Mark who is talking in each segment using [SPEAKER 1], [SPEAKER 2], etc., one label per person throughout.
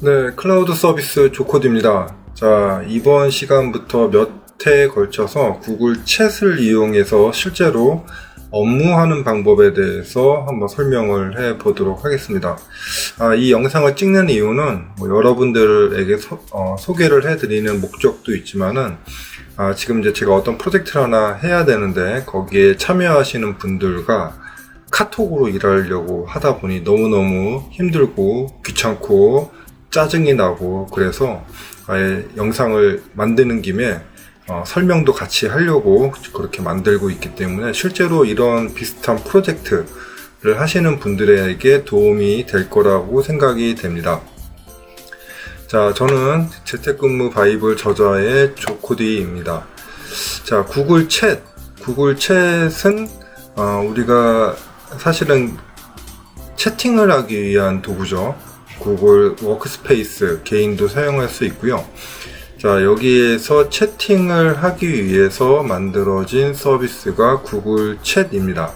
[SPEAKER 1] 네, 클라우드 서비스 조코드입니다. 자, 이번 시간부터 몇 회에 걸쳐서 구글 챗을 이용해서 실제로 업무하는 방법에 대해서 한번 설명을 해 보도록 하겠습니다. 이 영상을 찍는 이유는 여러분들에게 소개를 해드리는 목적도 있지만은 지금 이제 제가 어떤 프로젝트를 하나 해야 되는데 거기에 참여하시는 분들과 카톡으로 일하려고 하다 보니 너무너무 힘들고 귀찮고 짜증이 나고 그래서 아예 영상을 만드는 김에 설명도 같이 하려고 그렇게 만들고 있기 때문에 실제로 이런 비슷한 프로젝트를 하시는 분들에게 도움이 될 거라고 생각이 됩니다. 자, 저는 재택근무 바이블 저자의 조코디입니다. 자, 구글 챗은 우리가 사실은 채팅을 하기 위한 도구죠. 구글 워크스페이스 개인도 사용할 수 있고요. 자, 여기에서 채팅을 하기 위해서 만들어진 서비스가 구글 챗입니다.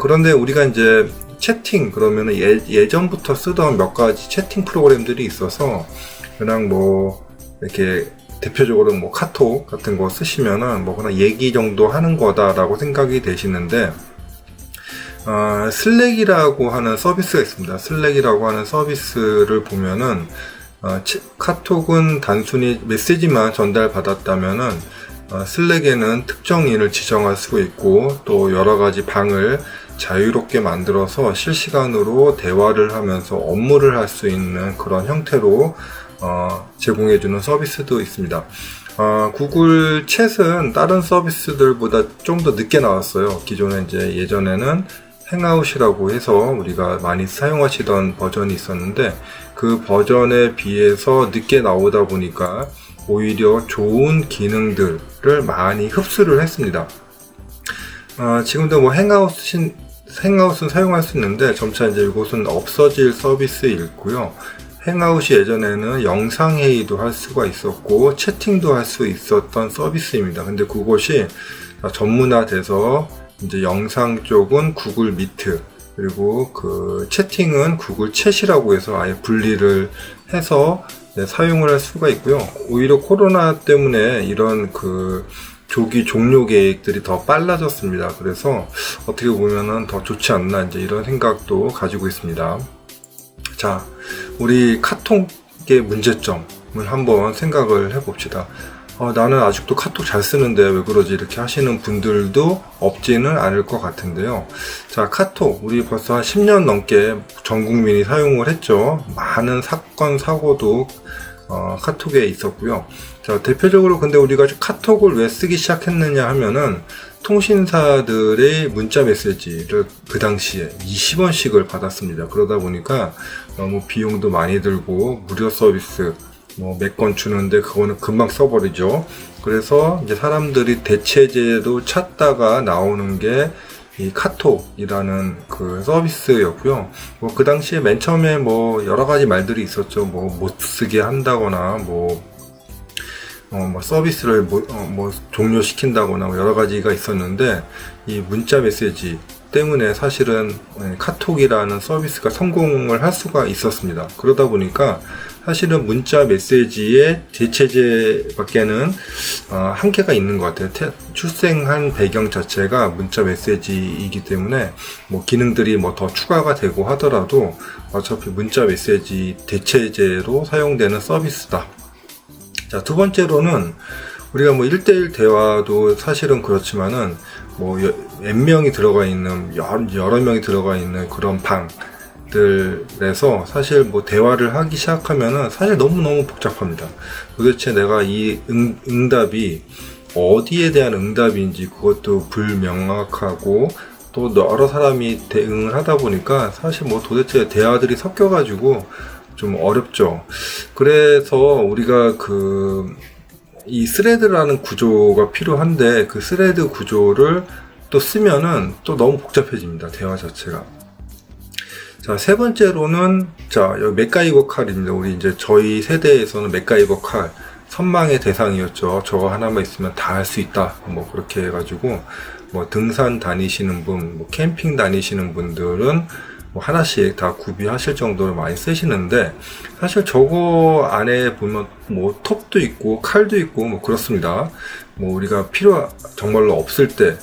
[SPEAKER 1] 그런데 우리가 이제 채팅 그러면은 예전부터 쓰던 몇 가지 채팅 프로그램들이 있어서 그냥 이렇게 대표적으로 카톡 같은 거 쓰시면은 그냥 얘기 정도 하는 거다라고 생각이 되시는데 슬랙이라고 하는 서비스가 있습니다. 슬랙이라고 하는 서비스를 보면은 카톡은 단순히 메시지만 전달받았다면은 슬랙에는 특정인을 지정할 수 있고 또 여러가지 방을 자유롭게 만들어서 실시간으로 대화를 하면서 업무를 할 수 있는 그런 형태로 제공해주는 서비스도 있습니다. 구글 챗은 다른 서비스들보다 좀 더 늦게 나왔어요. 기존에 예전에는 행아웃이라고 해서 우리가 많이 사용하시던 버전이 있었는데 그 버전에 비해서 늦게 나오다 보니까 오히려 좋은 기능들을 많이 흡수를 했습니다. 지금도 행아웃은 사용할 수 있는데 점차 이곳은 없어질 서비스이고요. 행아웃이 예전에는 영상회의도 할 수가 있었고 채팅도 할 수 있었던 서비스입니다. 근데 그것이 전문화돼서 이제 영상 쪽은 구글 미트 그리고 그 채팅은 구글 챗이라고 해서 아예 분리를 해서 사용을 할 수가 있고요. 오히려 코로나 때문에 이런 조기 종료 계획들이 더 빨라졌습니다. 그래서 어떻게 보면은 더 좋지 않나 이런 생각도 가지고 있습니다. 자, 우리 카톡의 문제점을 한번 생각을 해봅시다. 나는 아직도 카톡 잘 쓰는데 왜 그러지? 이렇게 하시는 분들도 없지는 않을 것 같은데요. 자, 카톡 우리 벌써 한 10년 넘게 전 국민이 사용을 했죠. 많은 사건 사고도 카톡에 있었고요. 자, 대표적으로 근데 우리가 카톡을 왜 쓰기 시작했느냐 하면은 통신사들의 문자 메시지를 그 당시에 20원씩을 받았습니다. 그러다 보니까 너무 비용도 많이 들고 무료 서비스 몇 건 주는데 그거는 금방 써버리죠. 그래서 이제 사람들이 대체제도 찾다가 나오는 게 이 카톡이라는 그 서비스였고요. 그 당시에 맨 처음에 여러 가지 말들이 있었죠. 못 쓰게 한다거나 서비스를 종료시킨다거나 여러 가지가 있었는데 이 문자 메시지 때문에 사실은 카톡이라는 서비스가 성공을 할 수가 있었습니다. 그러다 보니까 사실은 문자 메시지의 대체제밖에는 한계가 있는 것 같아요. 출생한 배경 자체가 문자 메시지이기 때문에 기능들이 더 추가가 되고 하더라도 어차피 문자 메시지 대체제로 사용되는 서비스다. 자, 두 번째로는 우리가 1대1 대화도 사실은 그렇지만은 N명이 들어가 있는 여러 명이 들어가 있는 그런 방들에서 사실 대화를 하기 시작하면은 사실 너무너무 복잡합니다. 도대체 내가 이 응답이 어디에 대한 응답인지 그것도 불명확하고 또 여러 사람이 대응을 하다 보니까 사실 도대체 대화들이 섞여가지고 좀 어렵죠. 그래서 우리가 이 스레드라는 구조가 필요한데 그 스레드 구조를 또 쓰면은 또 너무 복잡해집니다. 대화 자체가. 자, 세 번째로는 여기 맥가이버 칼입니다. 우리 저희 세대에서는 맥가이버 칼 선망의 대상이었죠. 저거 하나만 있으면 다 할 수 있다. 그렇게 해가지고 등산 다니시는 분, 캠핑 다니시는 분들은 뭐 하나씩 다 구비하실 정도로 많이 쓰시는데, 사실 저거 안에 보면 뭐 톱도 있고 칼도 있고 뭐 그렇습니다. 뭐 우리가 정말로 없을 때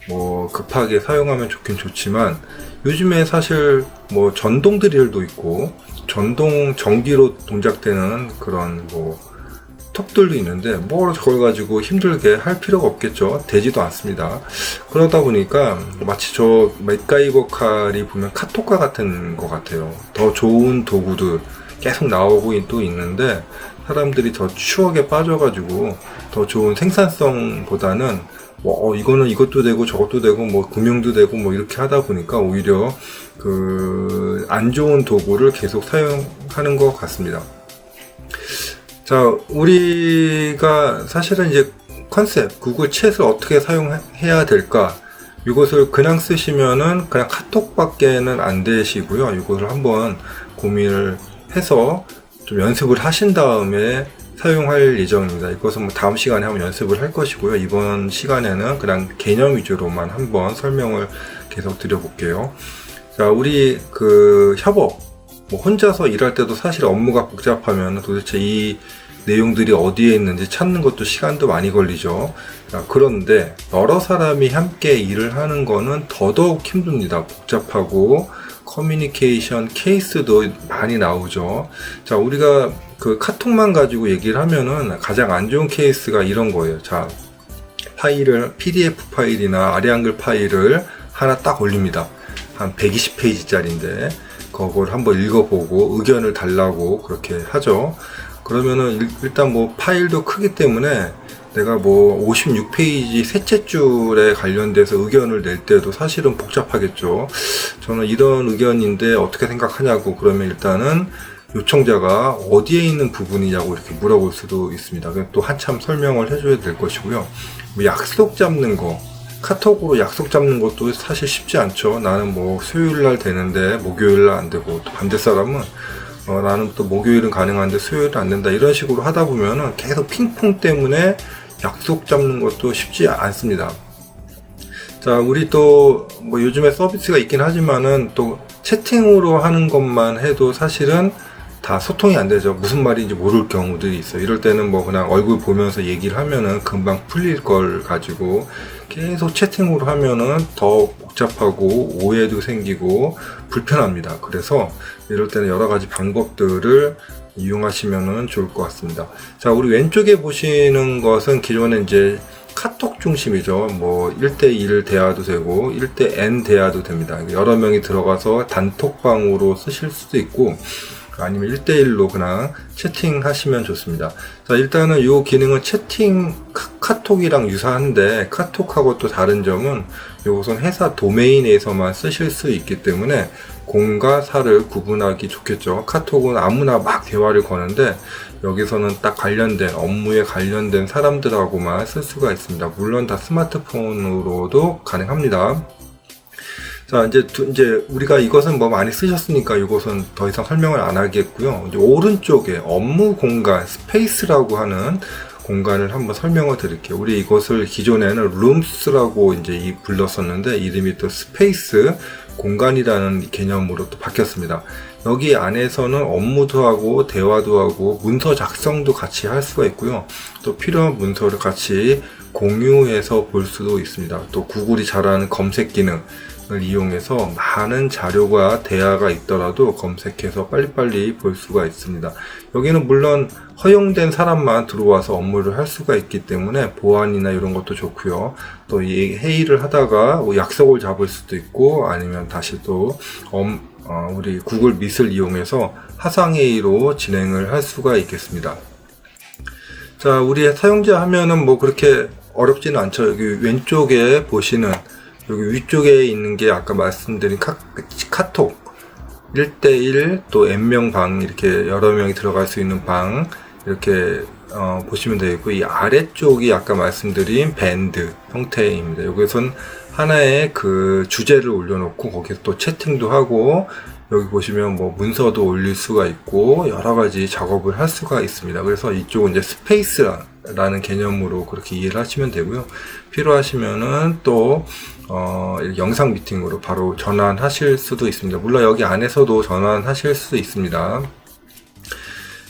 [SPEAKER 1] 뭐 급하게 사용하면 좋긴 좋지만, 요즘에 사실 뭐 전동 드릴도 있고 전동 전기로 동작되는 그런 뭐 톱들도 있는데, 뭐 저걸 가지고 힘들게 할 필요가 없겠죠. 되지도 않습니다. 그러다 보니까 마치 저 맥가이버 칼이 보면 카톡과 같은 것 같아요. 더 좋은 도구들 계속 나오고 또 있는데, 사람들이 더 추억에 빠져가지고 더 좋은 생산성보다는 뭐 이거는 이것도 되고 저것도 되고 뭐 금융도 되고 뭐 이렇게 하다 보니까 오히려 그 안 좋은 도구를 계속 사용하는 것 같습니다. 자, 우리가 사실은 이제 컨셉, 구글 챗을 어떻게 사용해야 될까? 이것을 그냥 쓰시면은 그냥 카톡밖에는 안 되시고요. 이것을 한번 고민을 해서 좀 연습을 하신 다음에 사용할 예정입니다. 이것은 뭐 다음 시간에 한번 연습을 할 것이고요. 이번 시간에는 그냥 개념 위주로만 한번 설명을 계속 드려볼게요. 자, 우리 그 협업, 뭐 혼자서 일할 때도 사실 업무가 복잡하면 도대체 이 내용들이 어디에 있는지 찾는 것도 시간도 많이 걸리죠. 자, 그런데 여러 사람이 함께 일을 하는 거는 더더욱 힘듭니다. 복잡하고 커뮤니케이션 케이스도 많이 나오죠. 자, 우리가 그 카톡만 가지고 얘기를 하면은 가장 안 좋은 케이스가 이런 거예요. 자, 파일을 PDF 파일이나 아래 한글 파일을 하나 딱 올립니다. 한 120페이지짜리인데 그걸 한번 읽어보고 의견을 달라고 그렇게 하죠. 그러면은 일단 뭐 파일도 크기 때문에 내가 뭐 56페이지 셋째 줄에 관련돼서 의견을 낼 때도 사실은 복잡하겠죠. 저는 이런 의견인데 어떻게 생각하냐고 그러면 일단은 요청자가 어디에 있는 부분이냐고 이렇게 물어볼 수도 있습니다. 또 한참 설명을 해줘야 될 것이고요. 뭐 약속 잡는 거, 카톡으로 약속 잡는 것도 사실 쉽지 않죠. 나는 뭐 수요일날 되는데 목요일날 안 되고, 또 반대 사람은 나는 또 목요일은 가능한데 수요일은 안 된다, 이런 식으로 하다 보면은 계속 핑퐁 때문에 약속 잡는 것도 쉽지 않습니다. 자, 우리 또 뭐 요즘에 서비스가 있긴 하지만은 또 채팅으로 하는 것만 해도 사실은 다 소통이 안 되죠. 무슨 말인지 모를 경우들이 있어요. 이럴 때는 뭐 그냥 얼굴 보면서 얘기를 하면은 금방 풀릴 걸 가지고 계속 채팅으로 하면은 더 복잡하고 오해도 생기고 불편합니다. 그래서 이럴 때는 여러 가지 방법들을 이용하시면은 좋을 것 같습니다. 자, 우리 왼쪽에 보시는 것은 기존에 이제 카톡 중심이죠. 뭐 1대1 대화도 되고 1대_n 대화도 됩니다. 여러 명이 들어가서 단톡방으로 쓰실 수도 있고 아니면 1대1로 그냥 채팅하시면 좋습니다. 자, 일단은 이 기능은 채팅 카톡이랑 유사한데 카톡하고 또 다른 점은 이것은 회사 도메인에서만 쓰실 수 있기 때문에 공과 사를 구분하기 좋겠죠. 카톡은 아무나 막 대화를 거는데 여기서는 딱 관련된 업무에 관련된 사람들하고만 쓸 수가 있습니다. 물론 다 스마트폰으로도 가능합니다. 자, 이제 우리가 이것은 뭐 많이 쓰셨으니까 이것은 더 이상 설명을 안 하겠고요. 이제 오른쪽에 업무 공간, 스페이스라고 하는 공간을 한번 설명을 드릴게요. 우리 이것을 기존에는 룸스라고 이제 불렀었는데 이름이 또 스페이스 공간이라는 개념으로 또 바뀌었습니다. 여기 안에서는 업무도 하고 대화도 하고 문서 작성도 같이 할 수가 있고요. 또 필요한 문서를 같이 공유해서 볼 수도 있습니다. 또 구글이 잘하는 검색 기능 을 이용해서 많은 자료가 대화가 있더라도 검색해서 빨리빨리 볼 수가 있습니다. 여기는 물론 허용된 사람만 들어와서 업무를 할 수가 있기 때문에 보안이나 이런 것도 좋고요. 또 이 회의를 하다가 뭐 약속을 잡을 수도 있고 아니면 다시 또 우리 구글 미트를 이용해서 화상회의로 진행을 할 수가 있겠습니다. 자, 우리 사용자 화면은 뭐 그렇게 어렵지는 않죠. 여기 왼쪽에 보시는 여기 위쪽에 있는 게 아까 말씀드린 카톡 1대1 또 N명 방, 이렇게 여러 명이 들어갈 수 있는 방 이렇게 보시면 되겠고, 이 아래쪽이 아까 말씀드린 밴드 형태입니다. 여기선 하나의 그 주제를 올려놓고 거기서 또 채팅도 하고 여기 보시면 뭐 문서도 올릴 수가 있고 여러 가지 작업을 할 수가 있습니다. 그래서 이쪽은 이제 스페이스란 라는 개념으로 그렇게 이해를 하시면 되고요. 필요하시면은 또 영상 미팅으로 바로 전환하실 수도 있습니다. 물론 여기 안에서도 전환하실 수 있습니다.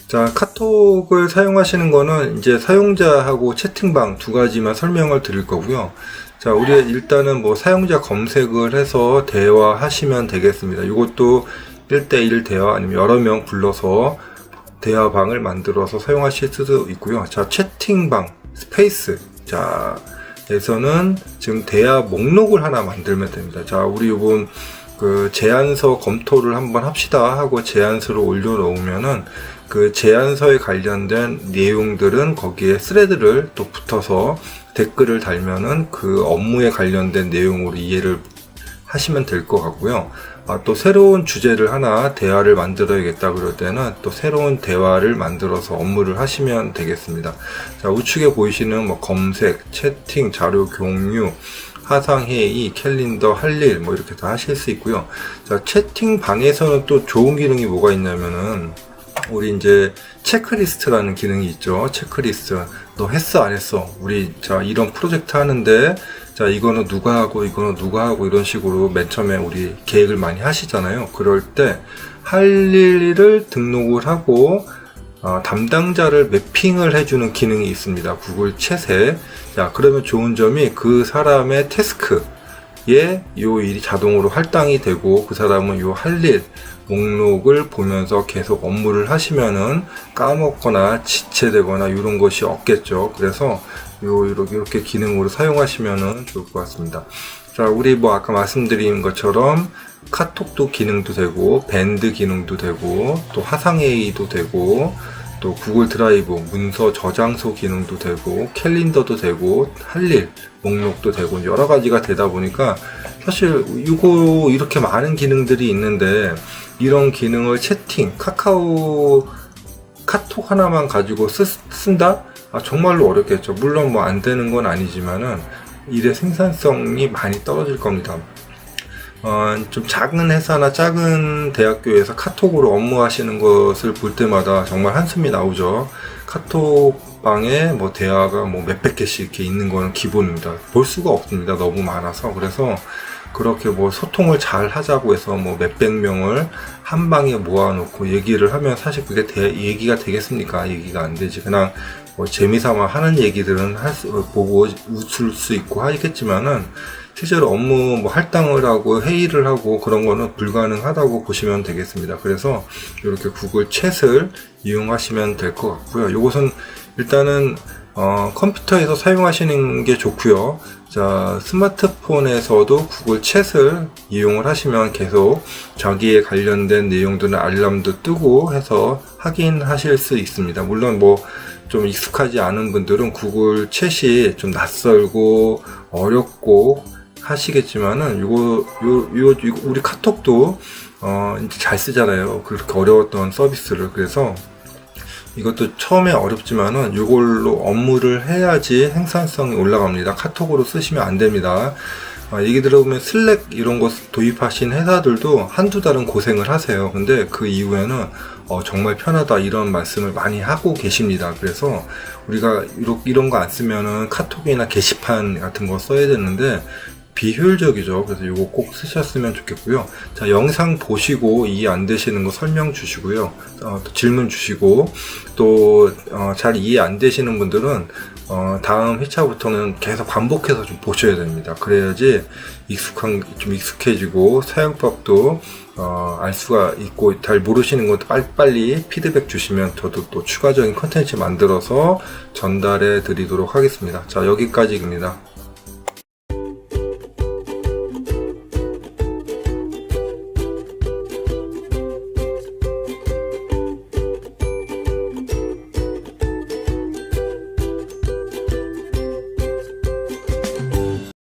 [SPEAKER 1] 자, 카톡을 사용하시는 거는 이제 사용자하고 채팅방 두 가지만 설명을 드릴 거고요. 자, 우리 일단은 뭐 사용자 검색을 해서 대화하시면 되겠습니다. 이것도 1대1 대화 아니면 여러 명 불러서 대화방을 만들어서 사용하실 수도 있고요. 자, 채팅방 스페이스 자 에서는 지금 대화 목록을 하나 만들면 됩니다. 자, 우리 이번 그 제안서 검토를 한번 합시다 하고 제안서를 올려놓으면은 그 제안서에 관련된 내용들은 거기에 스레드를 또 붙어서 댓글을 달면은 그 업무에 관련된 내용으로 이해를 하시면 될 것 같고요. 또 새로운 주제를 하나 대화를 만들어야겠다 그럴 때는 또 새로운 대화를 만들어서 업무를 하시면 되겠습니다. 자, 우측에 보이시는 뭐 검색, 채팅, 자료 공유, 화상회의, 캘린더, 할 일 뭐 이렇게 다 하실 수 있고요. 자, 채팅방에서는 또 좋은 기능이 뭐가 있냐면은 우리 이제 체크리스트라는 기능이 있죠. 체크리스트. 너 했어 안 했어? 우리 자 이런 프로젝트 하는데 자 이거는 누가 하고 이거는 누가 하고 이런 식으로 맨 처음에 우리 계획을 많이 하시잖아요. 그럴 때 할 일을 등록을 하고 담당자를 매핑을 해주는 기능이 있습니다. 구글 챗에. 자, 그러면 좋은 점이 그 사람의 태스크에 요 일이 자동으로 할당이 되고 그 사람은 요 할 일 목록을 보면서 계속 업무를 하시면은 까먹거나 지체되거나 이런 것이 없겠죠. 그래서 이렇게 기능으로 사용하시면은 좋을 것 같습니다. 자, 우리 뭐 아까 말씀드린 것처럼 카톡도 기능도 되고 밴드 기능도 되고 또 화상회의도 되고 또 구글 드라이브 문서 저장소 기능도 되고 캘린더도 되고 할 일 목록도 되고 여러 가지가 되다 보니까 사실 이거 이렇게 많은 기능들이 있는데 이런 기능을 채팅, 카톡 하나만 가지고 쓴다? 정말로 어렵겠죠. 물론 뭐 안 되는 건 아니지만은 일의 생산성이 많이 떨어질 겁니다. 좀 작은 회사나 작은 대학교에서 카톡으로 업무하시는 것을 볼 때마다 정말 한숨이 나오죠. 카톡방에 뭐 대화가 뭐 몇백 개씩 이렇게 있는 거는 기본입니다. 볼 수가 없습니다. 너무 많아서. 그래서 그렇게 뭐 소통을 잘 하자고 해서 뭐 몇백 명을 한 방에 모아놓고 얘기를 하면 사실 그게 얘기가 되겠습니까? 얘기가 안 되지. 그냥 뭐 재미삼아 하는 얘기들은 보고 웃을 수 있고 하겠지만은 실제로 업무 뭐 할당을 하고 회의를 하고 그런 거는 불가능하다고 보시면 되겠습니다. 그래서 이렇게 구글 챗을 이용하시면 될 것 같고요. 이것은 일단은 컴퓨터에서 사용하시는 게 좋고요. 자, 스마트폰에서도 구글 챗을 이용을 하시면 계속 자기에 관련된 내용들은 알람도 뜨고 해서 확인하실 수 있습니다. 물론 뭐 좀 익숙하지 않은 분들은 구글 챗이 좀 낯설고 어렵고 하시겠지만은 이거 우리 카톡도 이제 잘 쓰잖아요. 그렇게 어려웠던 서비스를. 그래서 이것도 처음에 어렵지만은 이걸로 업무를 해야지 생산성이 올라갑니다. 카톡으로 쓰시면 안 됩니다. 얘기 들어보면 슬랙 이런 거 도입하신 회사들도 한두 달은 고생을 하세요. 근데 그 이후에는 정말 편하다 이런 말씀을 많이 하고 계십니다. 그래서 우리가 이런 거 안 쓰면은 카톡이나 게시판 같은 거 써야 되는데 비효율적이죠. 그래서 이거 꼭 쓰셨으면 좋겠고요. 자, 영상 보시고 이해 안 되시는 거 설명 주시고요. 또 질문 주시고 또 잘 이해 안 되시는 분들은 다음 회차부터는 계속 반복해서 좀 보셔야 됩니다. 그래야지 좀 익숙해지고 사용법도 알 수가 있고 잘 모르시는 것도 빨리 피드백 주시면 저도 또 추가적인 컨텐츠 만들어서 전달해 드리도록 하겠습니다. 자, 여기까지입니다.